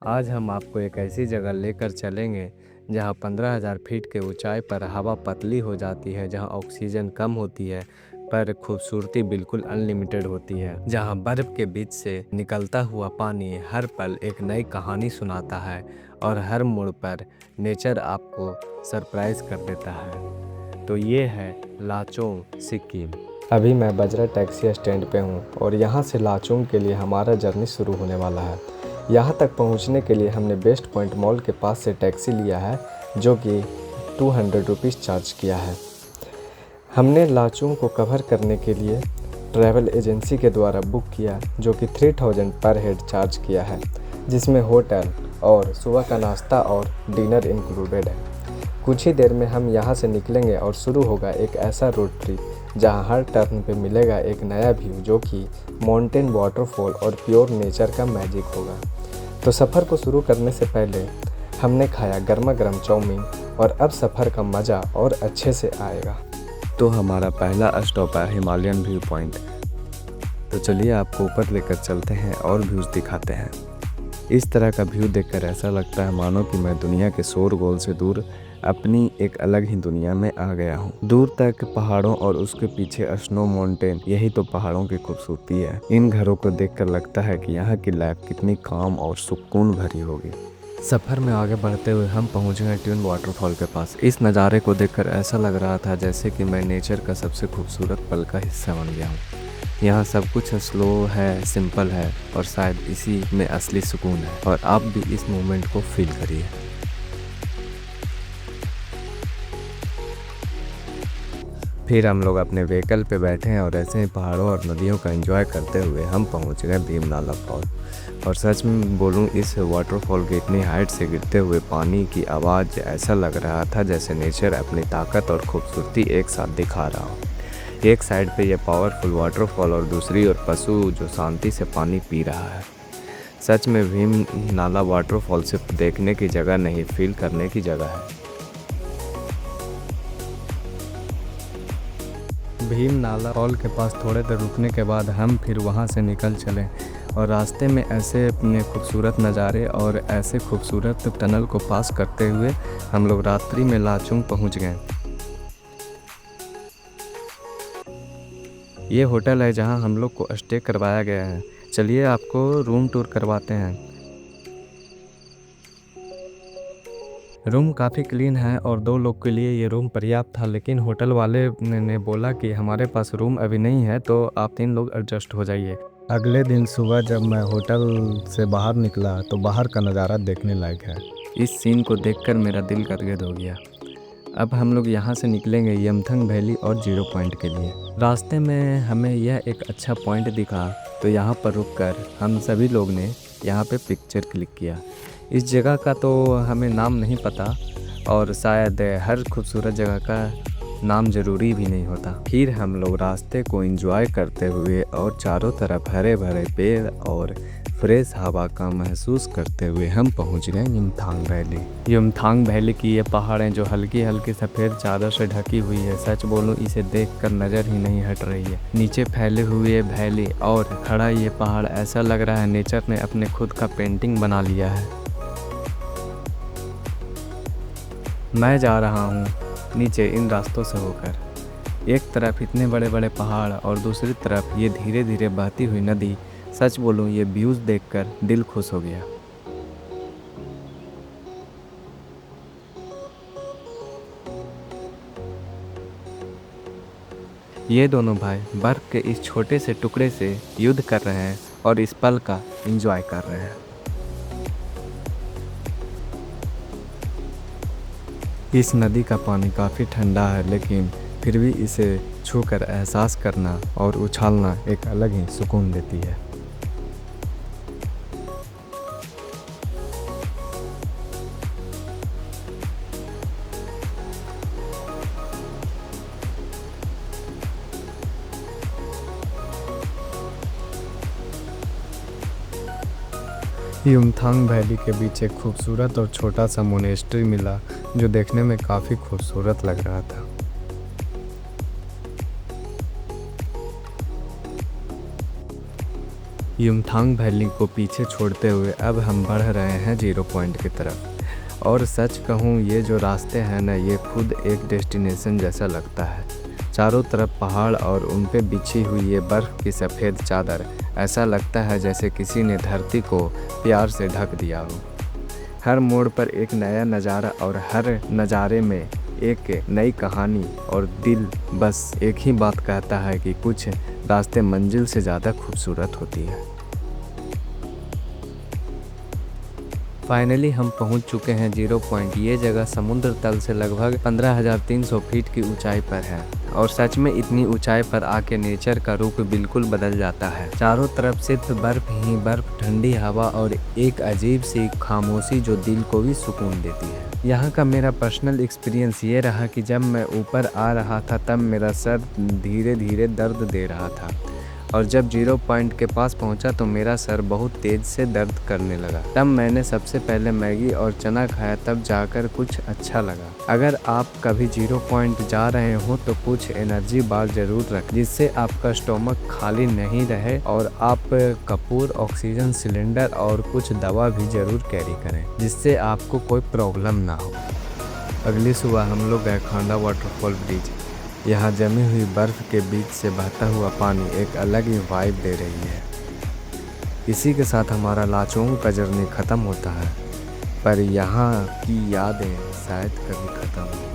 आज हम आपको एक ऐसी जगह लेकर चलेंगे जहां 15,000 फीट के ऊंचाई पर हवा पतली हो जाती है, जहां ऑक्सीजन कम होती है पर खूबसूरती बिल्कुल अनलिमिटेड होती है, जहां बर्फ के बीच से निकलता हुआ पानी हर पल एक नई कहानी सुनाता है और हर मोड़ पर नेचर आपको सरप्राइज कर देता है। तो ये है लाचोंग, सिक्किम। अभी मैं बजरा टैक्सी स्टैंड पे हूँ और यहाँ से लाचुंग के लिए हमारा जर्नी शुरू होने वाला है। यहाँ तक पहुँचने के लिए हमने बेस्ट पॉइंट मॉल के पास से टैक्सी लिया है, जो कि 200 रुपीज़ चार्ज किया है। हमने लाचुंग को कवर करने के लिए ट्रैवल एजेंसी के द्वारा बुक किया, जो कि 3000 पर हेड चार्ज किया है, जिसमें होटल और सुबह का नाश्ता और डिनर इंक्लूडेड है। कुछ ही देर में हम यहाँ से निकलेंगे और शुरू होगा एक ऐसा रोड ट्रिप जहाँ हर टर्न पे मिलेगा एक नया व्यू, जो कि माउंटेन, वाटरफॉल और प्योर नेचर का मैजिक होगा। तो सफ़र को शुरू करने से पहले हमने खाया गर्मा गर्म चाउमीन और अब सफ़र का मज़ा और अच्छे से आएगा। तो हमारा पहला स्टॉप है हिमालयन व्यू पॉइंट। तो चलिए आपको ऊपर लेकर चलते हैं और व्यूज़ दिखाते हैं। इस तरह का व्यू देखकर ऐसा लगता है मानो कि मैं दुनिया के शोरगुल से दूर अपनी एक अलग ही दुनिया में आ गया हूँ। दूर तक पहाड़ों और उसके पीछे स्नो माउंटेन, यही तो पहाड़ों की खूबसूरती है। इन घरों को देखकर लगता है कि यहाँ की लाइफ कितनी काम और सुकून भरी होगी। सफ़र में आगे बढ़ते हुए हम पहुँच गए ट्यून वाटरफॉल के पास। इस नज़ारे को देखकर ऐसा लग रहा था जैसे कि मैं नेचर का सबसे खूबसूरत पल का हिस्सा बन गया हूँ। यहाँ सब कुछ स्लो है, सिंपल है और शायद इसी में असली सुकून है। और आप भी इस मोमेंट को फील करिए। फिर हम लोग अपने व्हीकल पे बैठे हैं और ऐसे ही पहाड़ों और नदियों का एंजॉय करते हुए हम पहुंच गए भीमनाला फॉल। और सच में बोलूं, इस वाटरफॉल के इतनी हाइट से गिरते हुए पानी की आवाज़ ऐसा लग रहा था जैसे नेचर अपनी ताकत और खूबसूरती एक साथ दिखा रहा हो। एक साइड पे ये पावरफुल वाटरफॉल और दूसरी ओर पशु जो शांति से पानी पी रहा है। सच में भीम नाला वाटरफॉल सिर्फ देखने की जगह नहीं, फील करने की जगह है। भीम नाला फॉल के पास थोड़े देर रुकने के बाद हम फिर वहां से निकल चले और रास्ते में ऐसे अपने खूबसूरत नज़ारे और ऐसे खूबसूरत टनल को पास करते हुए हम लोग रात्रि में लाचुंग पहुंच गए। ये होटल है जहां हम लोग को स्टे करवाया गया है। चलिए आपको रूम टूर करवाते हैं। रूम काफ़ी क्लीन है और 2 लोग के लिए ये रूम पर्याप्त था, लेकिन होटल वाले ने बोला कि हमारे पास रूम अभी नहीं है, तो आप 3 लोग एडजस्ट हो जाइए। अगले दिन सुबह जब मैं होटल से बाहर निकला तो बाहर का नज़ारा देखने लायक है। इस सीन को देखकर मेरा दिल गदगद हो गया। अब हम लोग यहाँ से निकलेंगे यमथंग वैली और जीरो पॉइंट के लिए। रास्ते में हमें यह एक अच्छा पॉइंट दिखा, तो यहाँ पर रुककर हम सभी लोग ने यहाँ पे पिक्चर क्लिक किया। इस जगह का तो हमें नाम नहीं पता और शायद हर खूबसूरत जगह का नाम ज़रूरी भी नहीं होता। फिर हम लोग रास्ते को एंजॉय करते हुए और चारों तरफ हरे भरे पेड़ और फ्रेश हवा का महसूस करते हुए हम पहुंच गए युमथांग वैली। युमथांग वैली की ये पहाड़ें जो हल्की हल्की सफ़ेद चादर से ढकी हुई है, सच बोलूं इसे देखकर नज़र ही नहीं हट रही है। नीचे फैले हुए वैली और खड़ा ये पहाड़, ऐसा लग रहा है नेचर ने अपने खुद का पेंटिंग बना लिया है। मैं जा रहा हूँ नीचे इन रास्तों से होकर। एक तरफ इतने बड़े बड़े पहाड़ और दूसरी तरफ ये धीरे धीरे बहती हुई नदी। सच बोलूँ ये व्यूज़ देखकर दिल खुश हो गया। ये दोनों भाई बर्फ़ के इस छोटे से टुकड़े से युद्ध कर रहे हैं और इस पल का एंजॉय कर रहे हैं। इस नदी का पानी काफ़ी ठंडा है, लेकिन फिर भी इसे छूकर एहसास करना और उछालना एक अलग ही सुकून देती है। युमथांग वैली के बीच एक खूबसूरत और छोटा सा मोनेस्ट्री मिला, जो देखने में काफ़ी खूबसूरत लग रहा था। युमथांग वैली को पीछे छोड़ते हुए अब हम बढ़ रहे हैं 0 पॉइंट की तरफ। और सच कहूँ, ये जो रास्ते हैं ना, ये खुद एक डेस्टिनेशन जैसा लगता है। चारों तरफ पहाड़ और उन पे बिछी हुई ये बर्फ़ की सफ़ेद चादर, ऐसा लगता है जैसे किसी ने धरती को प्यार से ढक दिया हो। हर मोड़ पर एक नया नज़ारा और हर नज़ारे में एक नई कहानी, और दिल बस एक ही बात कहता है कि कुछ रास्ते मंजिल से ज़्यादा खूबसूरत होती है। फाइनली हम पहुंच चुके हैं 0 पॉइंट। ये जगह समुद्र तल से लगभग 15,300 फीट की ऊंचाई पर है। और सच में इतनी ऊंचाई पर आके नेचर का रूप बिल्कुल बदल जाता है। चारों तरफ सिर्फ बर्फ ही बर्फ, ठंडी हवा और एक अजीब सी खामोशी जो दिल को भी सुकून देती है। यहाँ का मेरा पर्सनल एक्सपीरियंस ये रहा कि जब मैं ऊपर आ रहा था तब मेरा सर धीरे धीरे दर्द दे रहा था, और जब 0 पॉइंट के पास पहुंचा तो मेरा सर बहुत तेज़ से दर्द करने लगा। तब मैंने सबसे पहले मैगी और चना खाया, तब जाकर कुछ अच्छा लगा। अगर आप कभी 0 पॉइंट जा रहे हो तो कुछ एनर्जी बार ज़रूर रखें, जिससे आपका स्टोमक खाली नहीं रहे, और आप कपूर, ऑक्सीजन सिलेंडर और कुछ दवा भी ज़रूर कैरी करें, जिससे आपको कोई प्रॉब्लम ना हो। अगली सुबह हम लोग गए खांडा वाटरफॉल ब्रिज। यहाँ जमी हुई बर्फ़ के बीच से बहता हुआ पानी एक अलग ही वाइब दे रही है। इसी के साथ हमारा लाचोंग का जर्नी ख़त्म होता है, पर यहाँ की यादें शायद कभी ख़त्म हो।